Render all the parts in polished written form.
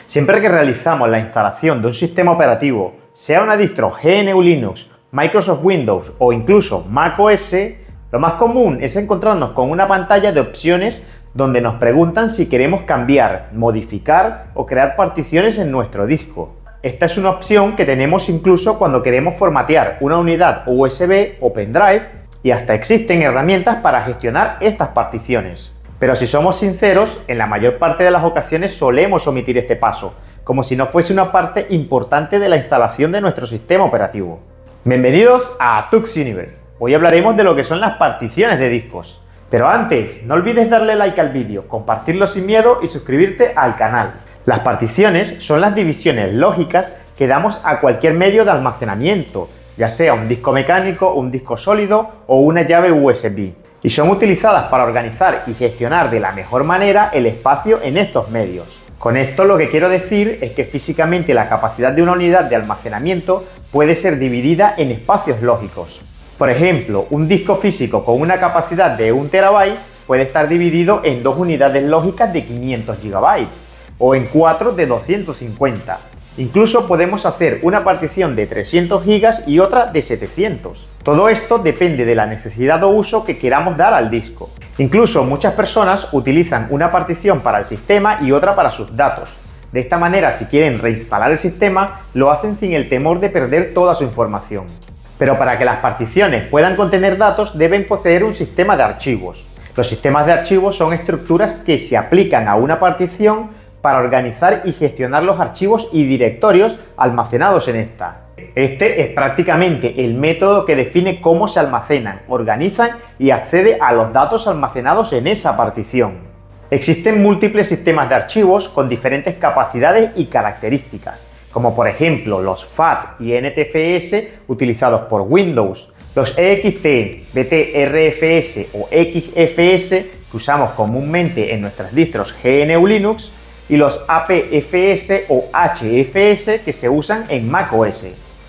Siempre que realizamos la instalación de un sistema operativo, sea una distro GNU Linux, Microsoft Windows o incluso macOS, lo más común es encontrarnos con una pantalla de opciones donde nos preguntan si queremos cambiar, modificar o crear particiones en nuestro disco. Esta es una opción que tenemos incluso cuando queremos formatear una unidad USB o pendrive, y hasta existen herramientas para gestionar estas particiones. Pero si somos sinceros, en la mayor parte de las ocasiones solemos omitir este paso, como si no fuese una parte importante de la instalación de nuestro sistema operativo. Bienvenidos a Tux Universe. Hoy hablaremos de lo que son las particiones de discos. Pero antes, no olvides darle like al vídeo, compartirlo sin miedo y suscribirte al canal. Las particiones son las divisiones lógicas que damos a cualquier medio de almacenamiento, ya sea un disco mecánico, un disco sólido o una llave USB. Y son utilizadas para organizar y gestionar de la mejor manera el espacio en estos medios. Con esto lo que quiero decir es que físicamente la capacidad de una unidad de almacenamiento puede ser dividida en espacios lógicos. Por ejemplo, un disco físico con una capacidad de 1 TB puede estar dividido en dos unidades lógicas de 500 GB o en 4 de 250. Incluso podemos hacer una partición de 300 GB y otra de 700. Todo esto depende de la necesidad o uso que queramos dar al disco. Incluso muchas personas utilizan una partición para el sistema y otra para sus datos. De esta manera, si quieren reinstalar el sistema, lo hacen sin el temor de perder toda su información. Pero para que las particiones puedan contener datos, deben poseer un sistema de archivos. Los sistemas de archivos son estructuras que se aplican a una partición para organizar y gestionar los archivos y directorios almacenados en esta. Este es prácticamente el método que define cómo se almacenan, organizan y accede a los datos almacenados en esa partición. Existen múltiples sistemas de archivos con diferentes capacidades y características, como por ejemplo los FAT y NTFS utilizados por Windows, los EXT, BTRFS o XFS que usamos comúnmente en nuestras distros GNU Linux, y los APFS o HFS que se usan en macOS.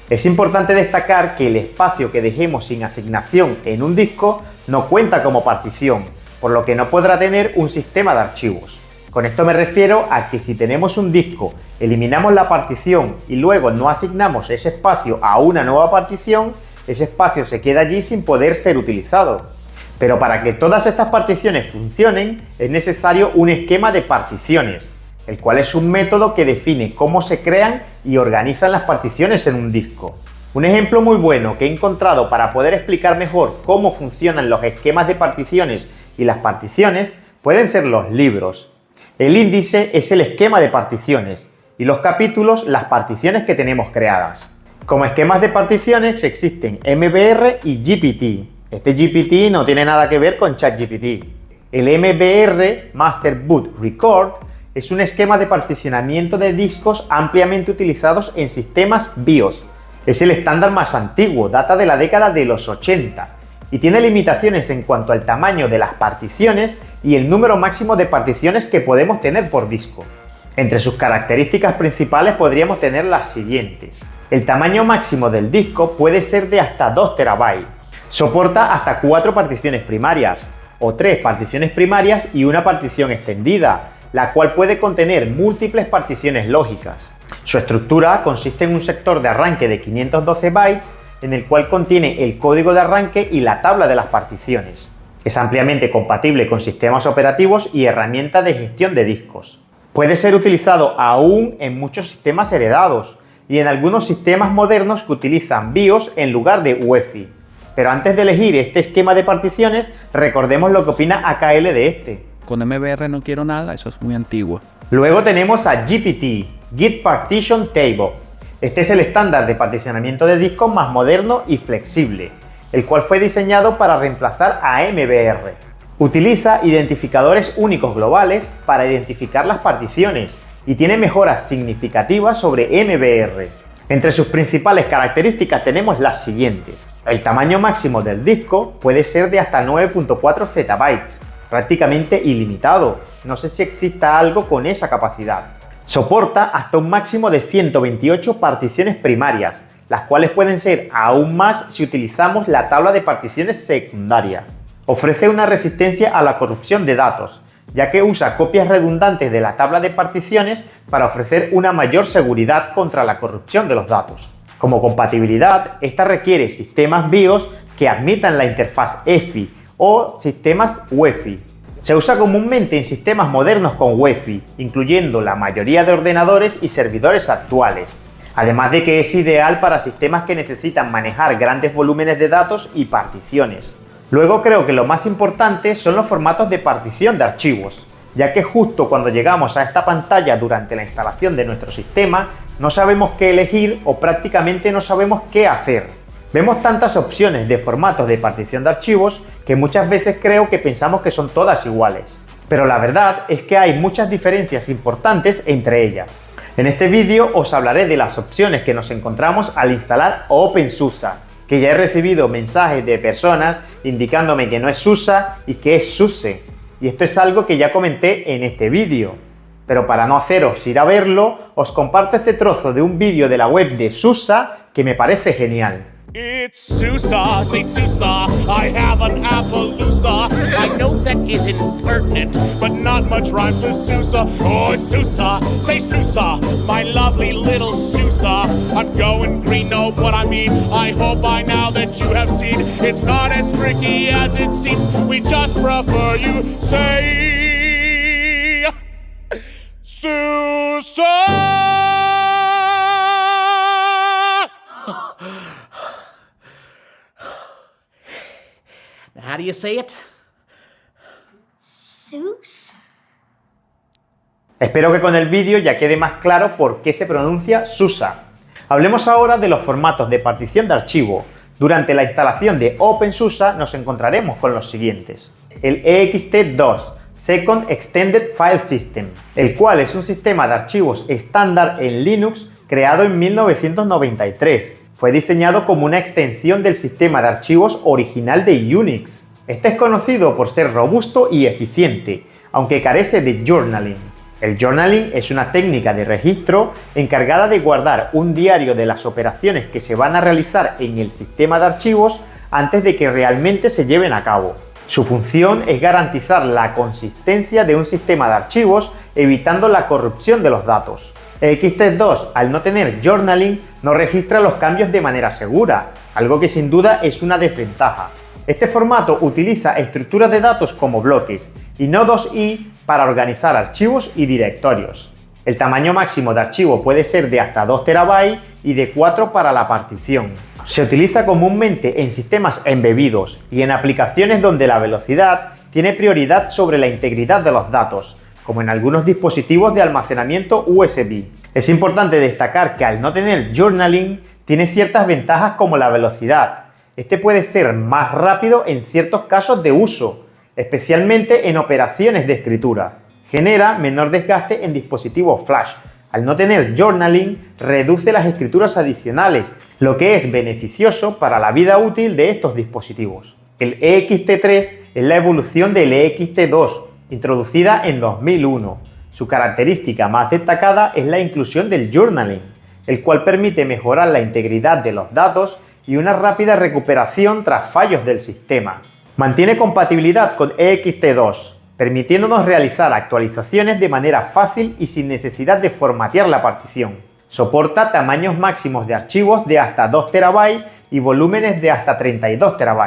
Es importante destacar que el espacio que dejemos sin asignación en un disco no cuenta como partición, por lo que no podrá tener un sistema de archivos. Con esto me refiero a que si tenemos un disco, eliminamos la partición y luego no asignamos ese espacio a una nueva partición, ese espacio se queda allí sin poder ser utilizado. Pero para que todas estas particiones funcionen, es necesario un esquema de particiones, el cual es un método que define cómo se crean y organizan las particiones en un disco. Un ejemplo muy bueno que he encontrado para poder explicar mejor cómo funcionan los esquemas de particiones y las particiones pueden ser los libros. El índice es el esquema de particiones y los capítulos las particiones que tenemos creadas. Como esquemas de particiones existen MBR y GPT. Este GPT no tiene nada que ver con ChatGPT. El MBR, Master Boot Record, es un esquema de particionamiento de discos ampliamente utilizados en sistemas BIOS. Es el estándar más antiguo, data de la década de los 80 y tiene limitaciones en cuanto al tamaño de las particiones y el número máximo de particiones que podemos tener por disco. Entre sus características principales podríamos tener las siguientes. El tamaño máximo del disco puede ser de hasta 2 TB. Soporta hasta 4 particiones primarias o 3 particiones primarias y una partición extendida, la cual puede contener múltiples particiones lógicas. Su estructura consiste en un sector de arranque de 512 bytes en el cual contiene el código de arranque y la tabla de las particiones. Es ampliamente compatible con sistemas operativos y herramientas de gestión de discos. Puede ser utilizado aún en muchos sistemas heredados y en algunos sistemas modernos que utilizan BIOS en lugar de UEFI. Pero antes de elegir este esquema de particiones, recordemos lo que opina AKL de este. Con MBR no quiero nada, eso es muy antiguo. Luego tenemos a GPT, Git Partition Table. Este es el estándar de particionamiento de discos más moderno y flexible, el cual fue diseñado para reemplazar a MBR. Utiliza identificadores únicos globales para identificar las particiones y tiene mejoras significativas sobre MBR. Entre sus principales características tenemos las siguientes. El tamaño máximo del disco puede ser de hasta 9.4 zettabytes, prácticamente ilimitado. No sé si exista algo con esa capacidad. Soporta hasta un máximo de 128 particiones primarias, las cuales pueden ser aún más si utilizamos la tabla de particiones secundaria. Ofrece una resistencia a la corrupción de datos, ya que usa copias redundantes de la tabla de particiones para ofrecer una mayor seguridad contra la corrupción de los datos. Como compatibilidad, esta requiere sistemas BIOS que admitan la interfaz EFI o sistemas UEFI. Se usa comúnmente en sistemas modernos con UEFI, incluyendo la mayoría de ordenadores y servidores actuales, además de que es ideal para sistemas que necesitan manejar grandes volúmenes de datos y particiones. Luego creo que lo más importante son los formatos de partición de archivos, ya que justo cuando llegamos a esta pantalla durante la instalación de nuestro sistema, no sabemos qué elegir o prácticamente no sabemos qué hacer. Vemos tantas opciones de formatos de partición de archivos que muchas veces creo que pensamos que son todas iguales. Pero la verdad es que hay muchas diferencias importantes entre ellas. En este vídeo os hablaré de las opciones que nos encontramos al instalar OpenSUSE, que ya he recibido mensajes de personas indicándome que no es SUSE y que es SUSE. Y esto es algo que ya comenté en este vídeo. Pero para no haceros ir a verlo, os comparto este trozo de un vídeo de la web de SUSE que me parece genial. It's SUSE, say SUSE, I have an Appaloosa. I know that isn't pertinent, but not much rhymes with SUSE. Oh, SUSE, say SUSE, my lovely little SUSE. I'm going green, know what I mean. I hope by now that you have seen it's not as tricky as it seems. We just prefer you say SUSE. How do you say it? SUSE. Espero que con el vídeo ya quede más claro por qué se pronuncia SUSE. Hablemos ahora de los formatos de partición de archivo. Durante la instalación de OpenSUSE nos encontraremos con los siguientes. El ext2, Second Extended File System, el cual es un sistema de archivos estándar en Linux creado en 1993. Fue diseñado como una extensión del sistema de archivos original de Unix. Este es conocido por ser robusto y eficiente, aunque carece de journaling. El journaling es una técnica de registro encargada de guardar un diario de las operaciones que se van a realizar en el sistema de archivos antes de que realmente se lleven a cabo. Su función es garantizar la consistencia de un sistema de archivos, evitando la corrupción de los datos. ext2, al no tener journaling, no registra los cambios de manera segura, algo que sin duda es una desventaja. Este formato utiliza estructuras de datos como bloques y nodos I para organizar archivos y directorios. El tamaño máximo de archivo puede ser de hasta 2 TB y de 4 para la partición. Se utiliza comúnmente en sistemas embebidos y en aplicaciones donde la velocidad tiene prioridad sobre la integridad de los datos, como en algunos dispositivos de almacenamiento USB. Es importante destacar que al no tener journaling tiene ciertas ventajas como la velocidad. Este puede ser más rápido en ciertos casos de uso, especialmente en operaciones de escritura. Genera menor desgaste en dispositivos flash. Al no tener journaling, reduce las escrituras adicionales, lo que es beneficioso para la vida útil de estos dispositivos. El ext3 es la evolución del ext2, introducida en 2001. Su característica más destacada es la inclusión del journaling, el cual permite mejorar la integridad de los datos y una rápida recuperación tras fallos del sistema. Mantiene compatibilidad con ext2, permitiéndonos realizar actualizaciones de manera fácil y sin necesidad de formatear la partición. Soporta tamaños máximos de archivos de hasta 2 TB y volúmenes de hasta 32 TB.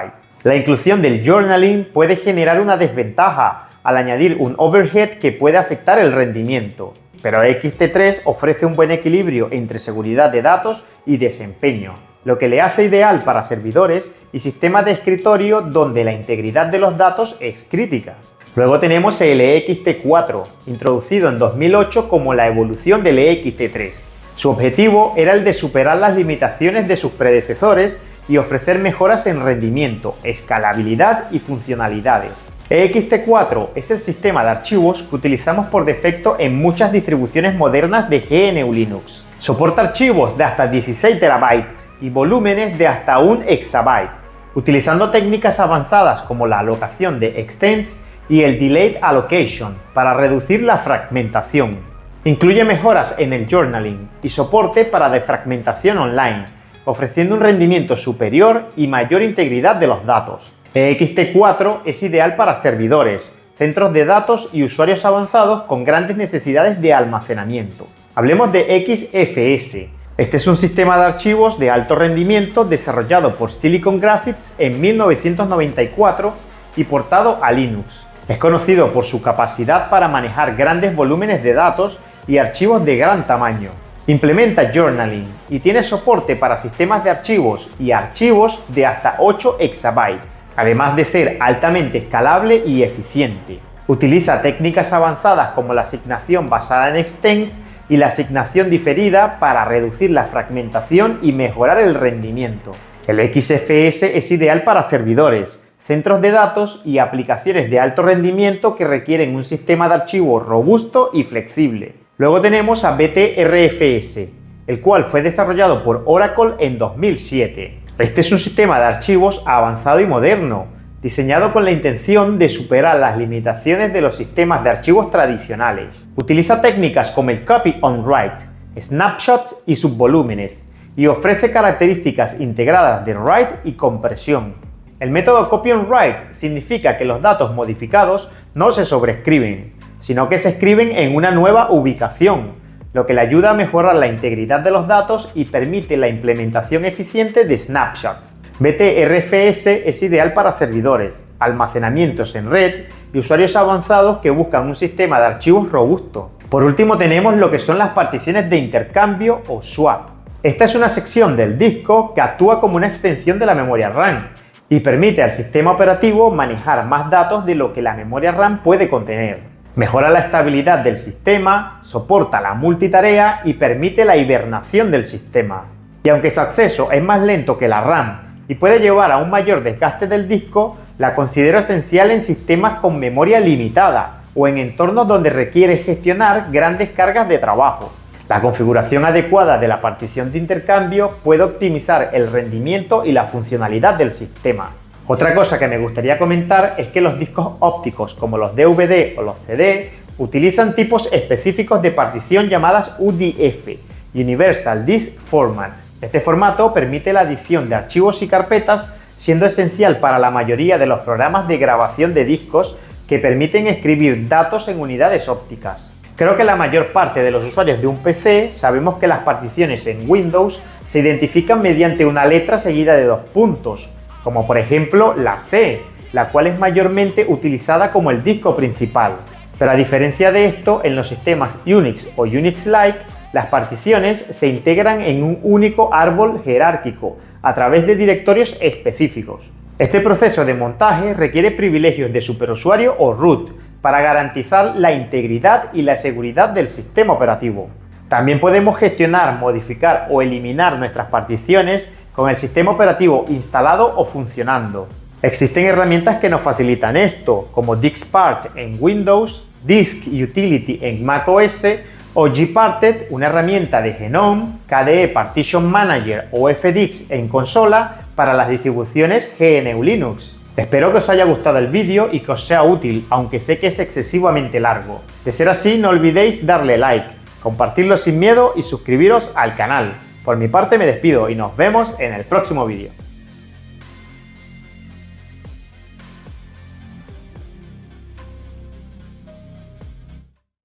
La inclusión del journaling puede generar una desventaja al añadir un overhead que puede afectar el rendimiento, pero ext3 ofrece un buen equilibrio entre seguridad de datos y desempeño, lo que le hace ideal para servidores y sistemas de escritorio donde la integridad de los datos es crítica. Luego tenemos el ext4, introducido en 2008 como la evolución del ext3. Su objetivo era el de superar las limitaciones de sus predecesores y ofrecer mejoras en rendimiento, escalabilidad y funcionalidades. ext4 es el sistema de archivos que utilizamos por defecto en muchas distribuciones modernas de GNU Linux. Soporta archivos de hasta 16 TB y volúmenes de hasta 1 EB, utilizando técnicas avanzadas como la alocación de extents y el delayed allocation para reducir la fragmentación. Incluye mejoras en el journaling y soporte para defragmentación online, ofreciendo un rendimiento superior y mayor integridad de los datos. ext4 es ideal para servidores, centros de datos y usuarios avanzados con grandes necesidades de almacenamiento. Hablemos de XFS. Este es un sistema de archivos de alto rendimiento desarrollado por Silicon Graphics en 1994 y portado a Linux. Es conocido por su capacidad para manejar grandes volúmenes de datos y archivos de gran tamaño. Implementa journaling y tiene soporte para sistemas de archivos y archivos de hasta 8 exabytes, además de ser altamente escalable y eficiente. Utiliza técnicas avanzadas como la asignación basada en extents y la asignación diferida para reducir la fragmentación y mejorar el rendimiento. El XFS es ideal para servidores, centros de datos y aplicaciones de alto rendimiento que requieren un sistema de archivos robusto y flexible. Luego tenemos a BTRFS, el cual fue desarrollado por Oracle en 2007. Este es un sistema de archivos avanzado y moderno, diseñado con la intención de superar las limitaciones de los sistemas de archivos tradicionales. Utiliza técnicas como el Copy on Write, snapshots y subvolúmenes, y ofrece características integradas de write y compresión. El método Copy on Write significa que los datos modificados no se sobreescriben, sino que se escriben en una nueva ubicación, lo que le ayuda a mejorar la integridad de los datos y permite la implementación eficiente de snapshots. BTRFS es ideal para servidores, almacenamientos en red y usuarios avanzados que buscan un sistema de archivos robusto. Por último tenemos lo que son las particiones de intercambio o swap. Esta es una sección del disco que actúa como una extensión de la memoria RAM y permite al sistema operativo manejar más datos de lo que la memoria RAM puede contener. Mejora la estabilidad del sistema, soporta la multitarea y permite la hibernación del sistema. Y aunque su acceso es más lento que la RAM y puede llevar a un mayor desgaste del disco, la considero esencial en sistemas con memoria limitada o en entornos donde requiere gestionar grandes cargas de trabajo. La configuración adecuada de la partición de intercambio puede optimizar el rendimiento y la funcionalidad del sistema. Otra cosa que me gustaría comentar es que los discos ópticos como los DVD o los CD utilizan tipos específicos de partición llamadas UDF, Universal Disk Format. Este formato permite la adición de archivos y carpetas, siendo esencial para la mayoría de los programas de grabación de discos que permiten escribir datos en unidades ópticas. Creo que la mayor parte de los usuarios de un PC sabemos que las particiones en Windows se identifican mediante una letra seguida de 2 puntos, como por ejemplo la C, la cual es mayormente utilizada como el disco principal. Pero a diferencia de esto, en los sistemas Unix o Unix-like, las particiones se integran en un único árbol jerárquico a través de directorios específicos. Este proceso de montaje requiere privilegios de superusuario o root para garantizar la integridad y la seguridad del sistema operativo. También podemos gestionar, modificar o eliminar nuestras particiones con el sistema operativo instalado o funcionando. Existen herramientas que nos facilitan esto, como Diskpart en Windows, Disk Utility en macOS o Gparted, una herramienta de GNOME, KDE Partition Manager o FDX en consola para las distribuciones GNU Linux. Espero que os haya gustado el vídeo y que os sea útil, aunque sé que es excesivamente largo. De ser así, no olvidéis darle like, compartirlo sin miedo y suscribiros al canal. Por mi parte me despido y nos vemos en el próximo vídeo.